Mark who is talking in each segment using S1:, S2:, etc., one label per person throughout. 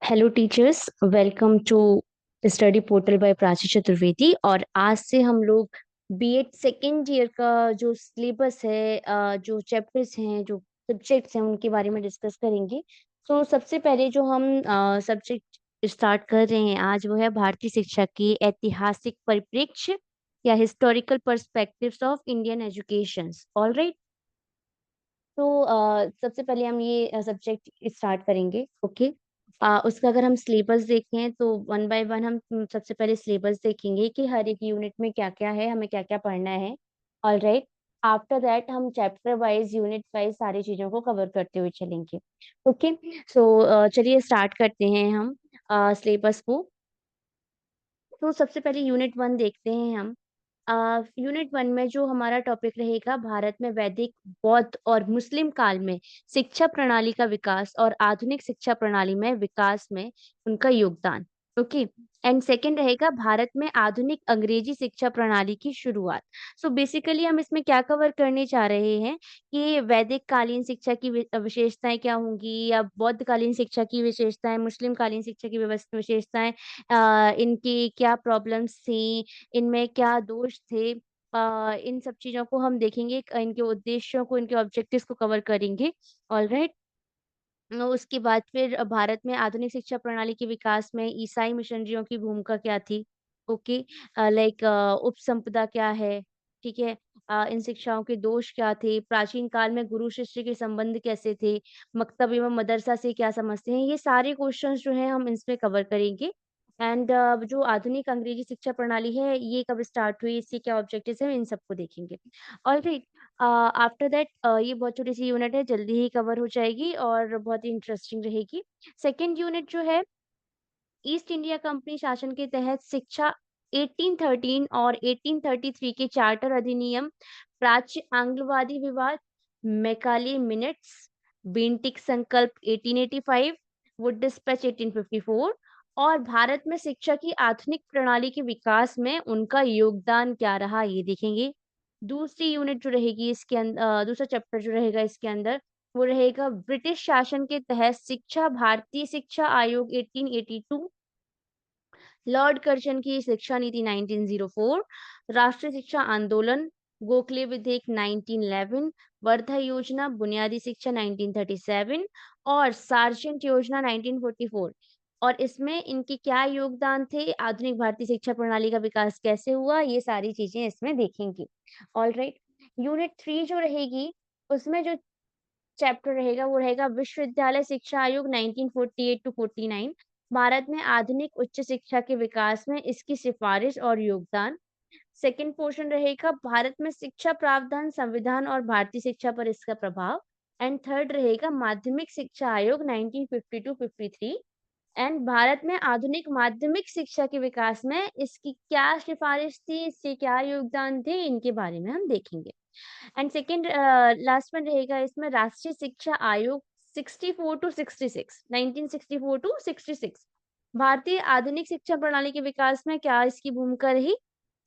S1: Hello teachers, welcome to study portal by Prachi Chaturvedi. और आज से हम लोग बीएड सेकेंड ईयर का जो सिलेबस है, जो चैप्टर्स हैं, जो सब्जेक्ट्स हैं, उनके बारे में डिस्कस करेंगे। तो सबसे पहले जो हम सब्जेक्ट स्टार्ट कर रहे हैं आज, वो है भारतीय शिक्षा की ऐतिहासिक परिप्रेक्ष्य या historical perspectives of Indian education. All right. तो सबसे पहले हम ये सब्जेक्ट स्टार्ट करेंगे। ओके। उसका अगर हम सिलेबस देखें तो वन बाय वन हम सबसे पहले सिलेबस देखेंगे कि हर एक यूनिट में क्या क्या है, हमें क्या क्या पढ़ना है। All right. आफ्टर दैट हम चैप्टर वाइज, यूनिट वाइज सारी चीज़ों को कवर करते हुए चलेंगे। ओके। सो चलिए स्टार्ट करते हैं हम सिलेबस को। तो सबसे पहले यूनिट वन देखते हैं हम। यूनिट वन में जो हमारा टॉपिक रहेगा, भारत में वैदिक, बौद्ध और मुस्लिम काल में शिक्षा प्रणाली का विकास और आधुनिक शिक्षा प्रणाली में विकास में उनका योगदान। ओके। एंड सेकंड रहेगा भारत में आधुनिक अंग्रेजी शिक्षा प्रणाली की शुरुआत। सो बेसिकली हम इसमें क्या कवर करने जा रहे हैं कि वैदिक कालीन शिक्षा की विशेषताएं क्या होंगी, या बौद्ध कालीन शिक्षा की विशेषताएं, मुस्लिम कालीन शिक्षा की विशेषताएं, इनकी क्या प्रॉब्लम्स थी, इनमें क्या दोष थे। इन सब चीज़ों को हम देखेंगे, इनके उद्देश्यों को, इनके ऑब्जेक्टिव्स को कवर करेंगे। ऑलराइट। उसके बाद फिर भारत में आधुनिक शिक्षा प्रणाली के विकास में ईसाई मिशनरियों की भूमिका क्या थी। ओके। लाइक उपसंपदा क्या है, ठीक है। इन शिक्षाओं के दोष क्या थे, प्राचीन काल में गुरु शिष्य के संबंध कैसे थे, मकतब एवं मदरसा से क्या समझते हैं, ये सारे क्वेश्चंस जो हैं हम इसमें कवर करेंगे। एंड जो आधुनिक अंग्रेजी शिक्षा प्रणाली है, ये कब स्टार्ट हुई, इसके क्या ऑब्जेक्टिव्स हैं, इन सबको देखेंगे। ऑलराइट। आफ्टर दैट ये बहुत छोटी सी यूनिट है, जल्दी ही कवर हो जाएगी और बहुत ही इंटरेस्टिंग रहेगी। सेकेंड यूनिट जो है, ईस्ट इंडिया कंपनी शासन के तहत शिक्षा 1813 और 1833 के चार्टर अधिनियम, प्राच्य आंग्लवादी विवाद, मैकाले मिनट्स, बेंटिक संकल्प 1885, वुड डिस्पैच 1854, और भारत में शिक्षा की आधुनिक प्रणाली के विकास में उनका योगदान क्या रहा, ये देखेंगे। दूसरी यूनिट जो रहेगी इसके अंदर, दूसरा चैप्टर जो रहेगा इसके अंदर, वो रहेगा ब्रिटिश शासन के तहत शिक्षा, भारतीय शिक्षा आयोग 1882, लॉर्ड कर्जन की शिक्षा नीति 1904, राष्ट्रीय शिक्षा आंदोलन, गोखले विधेयक 1911, वर्धा योजना, बुनियादी शिक्षा 1937, और सार्जेंट योजना 1944। और इसमें इनके क्या योगदान थे, आधुनिक भारतीय शिक्षा प्रणाली का विकास कैसे हुआ, ये सारी चीजें इसमें देखेंगे। All right. यूनिट थ्री जो रहेगी, उसमें जो चैप्टर रहेगा वो रहेगा विश्वविद्यालय शिक्षा आयोग 1948 टू 49, भारत में आधुनिक उच्च शिक्षा के विकास में इसकी सिफारिश और योगदान। सेकंड पोर्शन रहेगा भारत में शिक्षा प्रावधान, संविधान और भारतीय शिक्षा पर इसका प्रभाव। एंड थर्ड रहेगा माध्यमिक शिक्षा आयोग 1950 टू 53, एंड भारत में आधुनिक माध्यमिक शिक्षा के विकास में इसकी क्या सिफारिश थी, इससे क्या योगदान थे, इनके बारे में हम देखेंगे। एंड सेकेंड लास्ट में रहेगा इसमें राष्ट्रीय शिक्षा आयोग 64 टू 66, 1964 टू 66, भारतीय आधुनिक शिक्षा प्रणाली के विकास में क्या इसकी भूमिका रही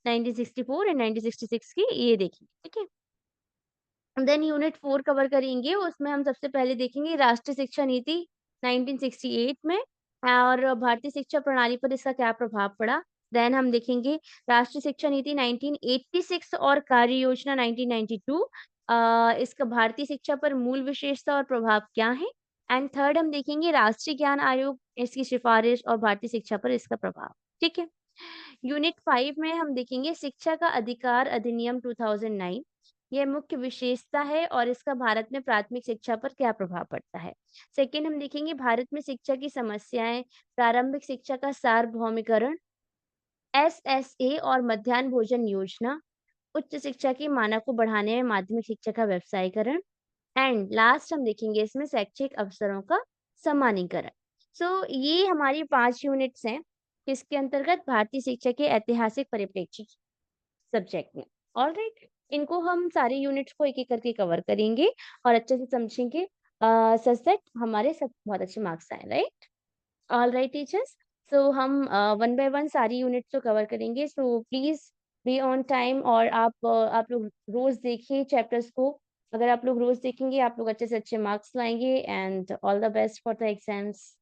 S1: 1964 एंड 1966 की, ये देखिए। ठीक है। देन यूनिट फोर कवर करेंगे, उसमें हम सबसे पहले देखेंगे राष्ट्रीय शिक्षा नीति 1968 में और भारतीय शिक्षा प्रणाली पर इसका क्या प्रभाव पड़ा। देन हम देखेंगे राष्ट्रीय शिक्षा नीति 1986 और कार्य योजना 1992, इसका भारतीय शिक्षा पर मूल विशेषता और प्रभाव क्या है। एंड थर्ड हम देखेंगे राष्ट्रीय ज्ञान आयोग, इसकी सिफारिश और भारतीय शिक्षा पर इसका प्रभाव। ठीक है। यूनिट फाइव में हम देखेंगे शिक्षा का अधिकार अधिनियम 2009, यह मुख्य विशेषता है और इसका भारत में प्राथमिक शिक्षा पर क्या प्रभाव पड़ता है। सेकेंड हम देखेंगे भारत में शिक्षा की समस्याएं, प्रारंभिक शिक्षा का सार्वभौमिकरण, एसएसए और मध्याह्न भोजन योजना, उच्च शिक्षा की मानक को बढ़ाने में माध्यमिक शिक्षा का व्यवसायीकरण, एंड लास्ट हम देखेंगे इसमें शैक्षिक अवसरों का समानीकरण। सो ये हमारी 5 यूनिट्स हैं किसके अंतर्गत, भारतीय शिक्षा के ऐतिहासिक परिप्रेक्ष्य सब्जेक्ट में। All right. इनको हम सारे यूनिट्स को एक एक करके कवर करेंगे और अच्छे से समझेंगे, सच दैट हमारे सब बहुत अच्छे मार्क्स आए। Right. All right teachers. So हम वन बाय वन सारी यूनिट्स को कवर करेंगे, so please be on time. और आप लोग रोज देखिए चैप्टर्स को, अगर आप लोग रोज़ देखेंगे, आप लोग अच्छे से अच्छे मार्क्स लाएँगे and all the best for the exams.